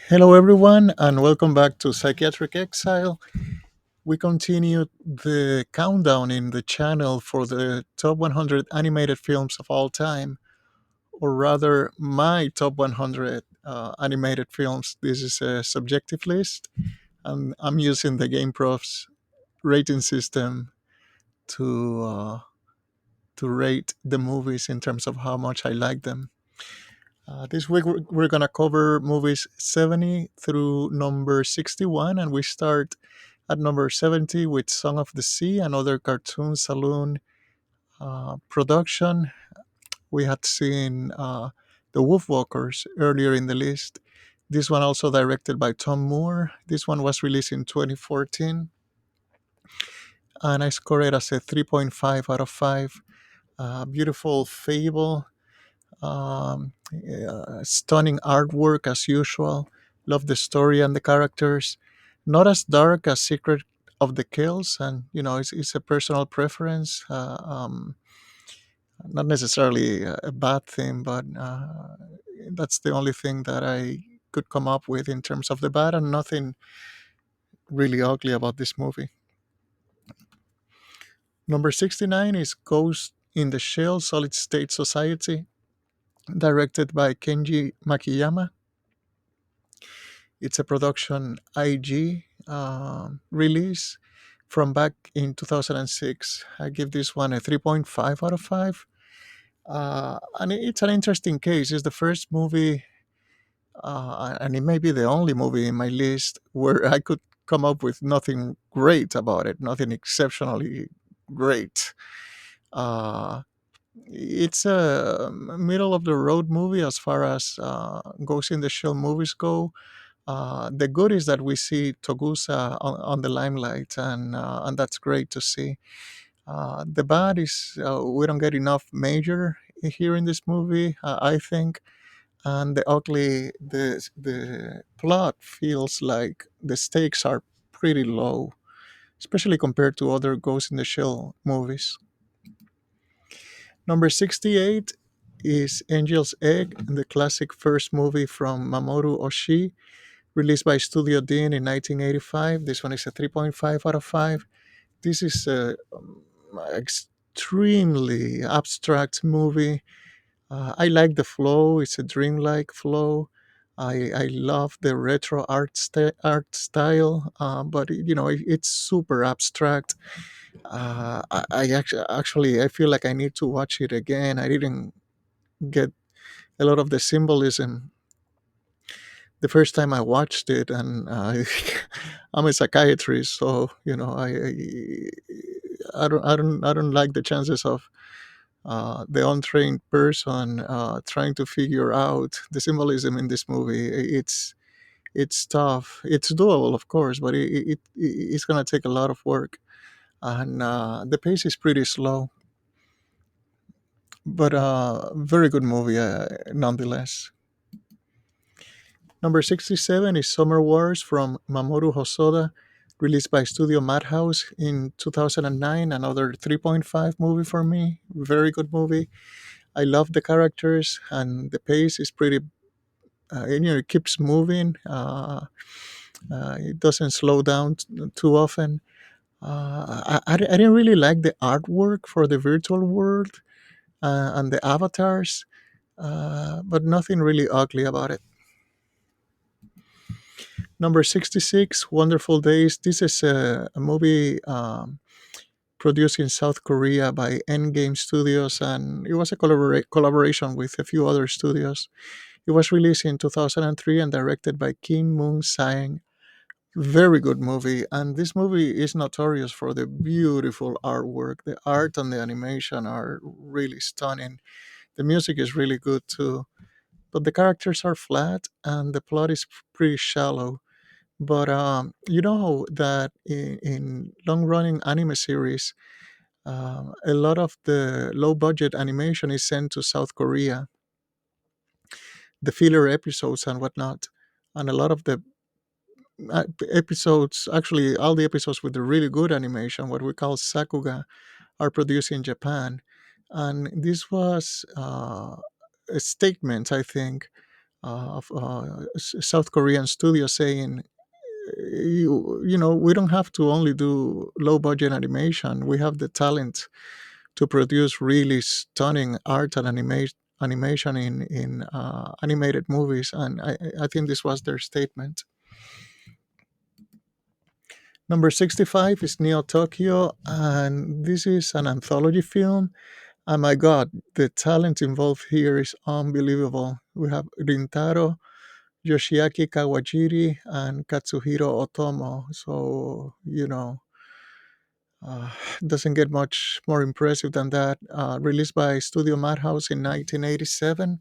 Hello, everyone, and welcome back to Psychiatric Exile. We continue the countdown in the channel for the top 100 animated films of all time, or rather, my top 100 animated films. This is a subjective list, and I'm using the GameProf's rating system to to rate the movies in terms of how much I like them. This week we're gonna cover movies 70 through number 61, and we start at number 70 with Song of the Sea, another cartoon saloon production. We had seen The Wolfwalkers earlier in the list. This one also directed by Tom Moore. This one was released in 2014, and I scored it as a 3.5 out of 5. Beautiful fable. Stunning artwork as usual. Love the story and the characters. Not as dark as Secret of the Kills, and it's a personal preference. Not necessarily a bad thing, but that's the only thing that I could come up with in terms of the bad, and nothing really ugly about this movie. Number 69 is Ghost in the Shell Solid State Society, directed by Kenji Makiyama. It's a production IG release from back in 2006. I give this one a 3.5 out of 5. And it's an interesting case. It's the first movie, and it may be the only movie in my list where I could come up with nothing great about it, nothing exceptionally great. Uh, it's a middle of the road movie as far as Ghost in the Shell movies go. The good is that we see Togusa on the limelight, and that's great to see. The bad is we don't get enough major here in this movie, I think, and the plot feels like the stakes are pretty low, especially compared to other Ghost in the Shell movies. Number 68 is Angel's Egg, the classic first movie from Mamoru Oshii, released by Studio Dean in 1985. This one is a 3.5 out of 5. This is a extremely abstract movie. I like the flow, it's a dreamlike flow. I love the retro art style, but it's super abstract. I feel like I need to watch it again. I didn't get a lot of the symbolism the first time I watched it, and I'm a psychiatrist, so I don't like the chances of the untrained person trying to figure out the symbolism in this movie. It's tough. It's doable, of course, but it's gonna take a lot of work, and the pace is pretty slow. But very good movie nonetheless. Number 67 is Summer Wars from Mamoru Hosoda, released by Studio Madhouse in 2009. Another 3.5 movie for me. Very good movie. I love the characters, and the pace is pretty, it keeps moving. It doesn't slow down too often. I didn't really like the artwork for the virtual world and the avatars, but nothing really ugly about it. Number 66, Wonderful Days. This is a movie produced in South Korea by Endgame Studios, and it was a collaboration with a few other studios. It was released in 2003 and directed by Kim Moon Sang. Very good movie, and this movie is notorious for the beautiful artwork. The art and the animation are really stunning. The music is really good too, but the characters are flat and the plot is pretty shallow. But you know that in long running anime series, a lot of the low budget animation is sent to South Korea, the filler episodes and whatnot. And a lot of the episodes, actually, all the episodes with the really good animation, what we call Sakuga, are produced in Japan. And this was a statement, I think, of South Korean studio saying, you know, we don't have to only do low budget animation. We have the talent to produce really stunning art and animation in animated movies, and I think this was their statement. Number 65 is Neo Tokyo, and this is an anthology film. And my God, the talent involved here is unbelievable. We have Rintaro, Yoshiaki Kawajiri, and Katsuhiro Otomo. So, you know, uh, doesn't get much more impressive than that. Released by Studio Madhouse in 1987.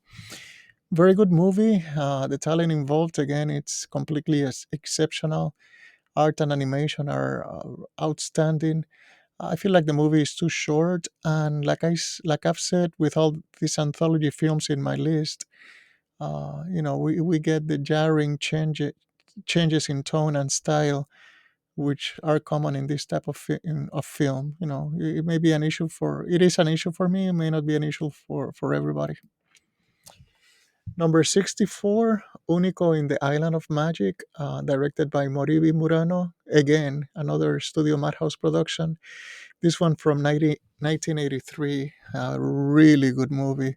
Very good movie. The talent involved, again, it's completely exceptional. Art and animation are outstanding. I feel like the movie is too short, and like I've said, with all these anthology films in my list, you know, we get the jarring changes in tone and style, which are common in this type of of film. You know, it may be an issue for it is an issue for me. It may not be an issue for everybody. Number 64, Unico in the Island of Magic, directed by Moribi Murano. Again, another Studio Madhouse production. This one from 1983. A really good movie.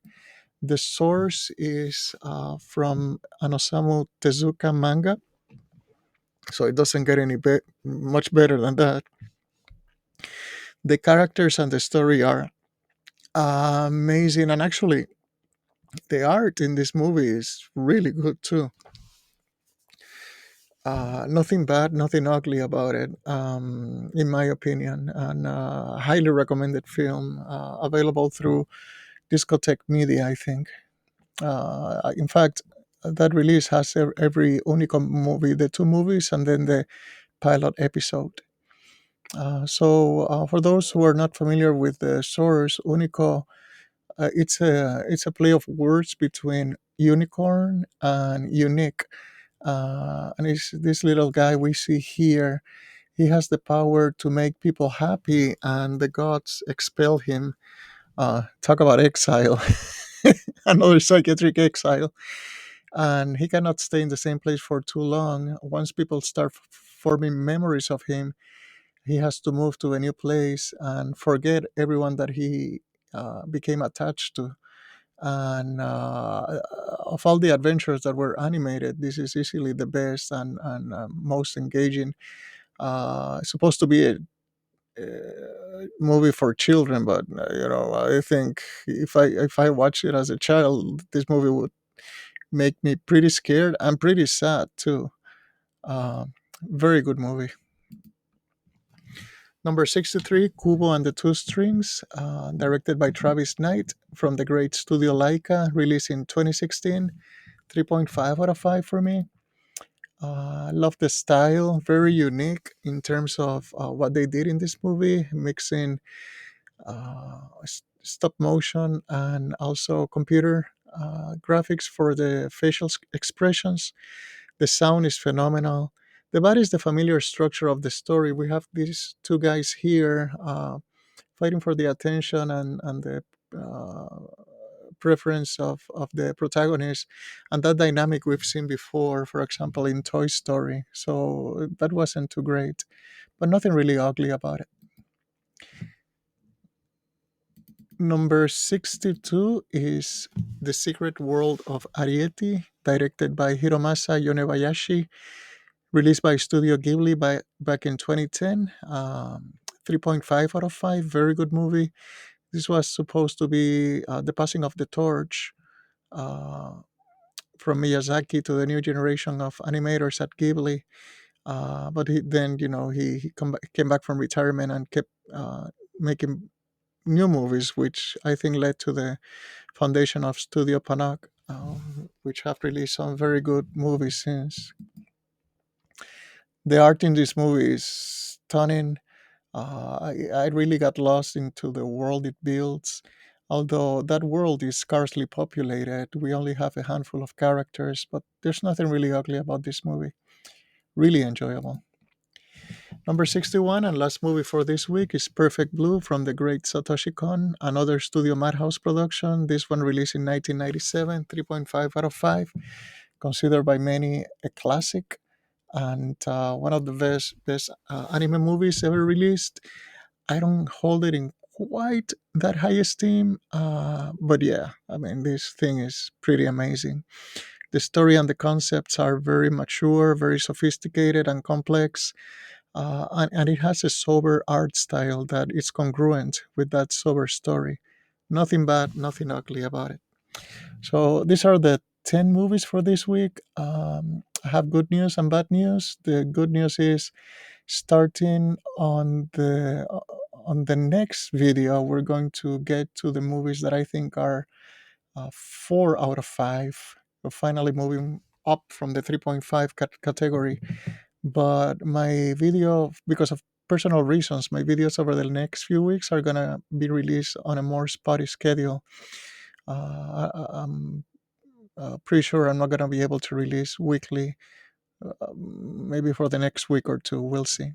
The source is from an Osamu Tezuka manga, so it doesn't get any much better than that. The characters and the story are amazing, and actually, the art in this movie is really good too. Nothing bad, nothing ugly about it, in my opinion, and highly recommended film, available through Discotheque Media, I think. In fact, that release has every Unicom movie, the two movies, and then the pilot episode. For those who are not familiar with the source, Unico, it's a play of words between unicorn and unique. And it's this little guy we see here. He has the power to make people happy, and the gods expel him. Talk about exile, another psychiatric exile. And he cannot stay in the same place for too long. Once people start forming memories of him, he has to move to a new place and forget everyone that he became attached to. And of all the adventures that were animated, this is easily the best and most engaging. It's supposed to be a movie for children, but you know, I think if I watched it as a child, this movie would make me pretty scared and pretty sad too. Uh, Very good movie. Number 63, Kubo and the Two Strings, directed by Travis Knight from the great studio Laika, released in 2016. 3.5 out of 5 for me. I love the style, very unique in terms of what they did in this movie, mixing stop motion and also computer graphics for the facial expressions. The sound is phenomenal. The body is the familiar structure of the story. We have these two guys here fighting for the attention and the preference of the protagonist, and that dynamic we've seen before, for example, in Toy Story. So that wasn't too great, but nothing really ugly about it. Number 62 is The Secret World of Arieti, directed by Hiromasa Yonebayashi, released by Studio Ghibli back in 2010. 3.5 out of 5, very good movie. This was supposed to be the passing of the torch uh, from Miyazaki to the new generation of animators at Ghibli. But then, you know, he came back from retirement and kept making new movies, which I think led to the foundation of Studio Panak, which have released some very good movies since. The art in this movie is stunning. I really got lost into the world it builds. Although that world is scarcely populated, we only have a handful of characters, but there's nothing really ugly about this movie. Really enjoyable. Number 61 and last movie for this week is Perfect Blue from the great Satoshi Kon, another Studio Madhouse production. This one released in 1997, 3.5 out of 5, considered by many a classic and one of the best anime movies ever released. I don't hold it in quite that high esteem, but yeah, I mean, this thing is pretty amazing. The story and the concepts are very mature, very sophisticated, and complex, and it has a sober art style that is congruent with that sober story. Nothing bad, nothing ugly about it. So these are the 10 movies for this week. I have good news and bad news. The good news is starting on the next video, we're going to get to the movies that I think are 4 out of 5. We're finally moving up from the 3.5 category. But my video, because of personal reasons, my videos over the next few weeks are gonna be released on a more spotty schedule. I'm pretty sure I'm not gonna be able to release weekly. Maybe for the next week or two, we'll see.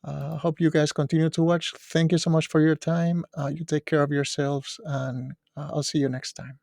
Hope you guys continue to watch. Thank you so much for your time. You take care of yourselves, and I'll see you next time.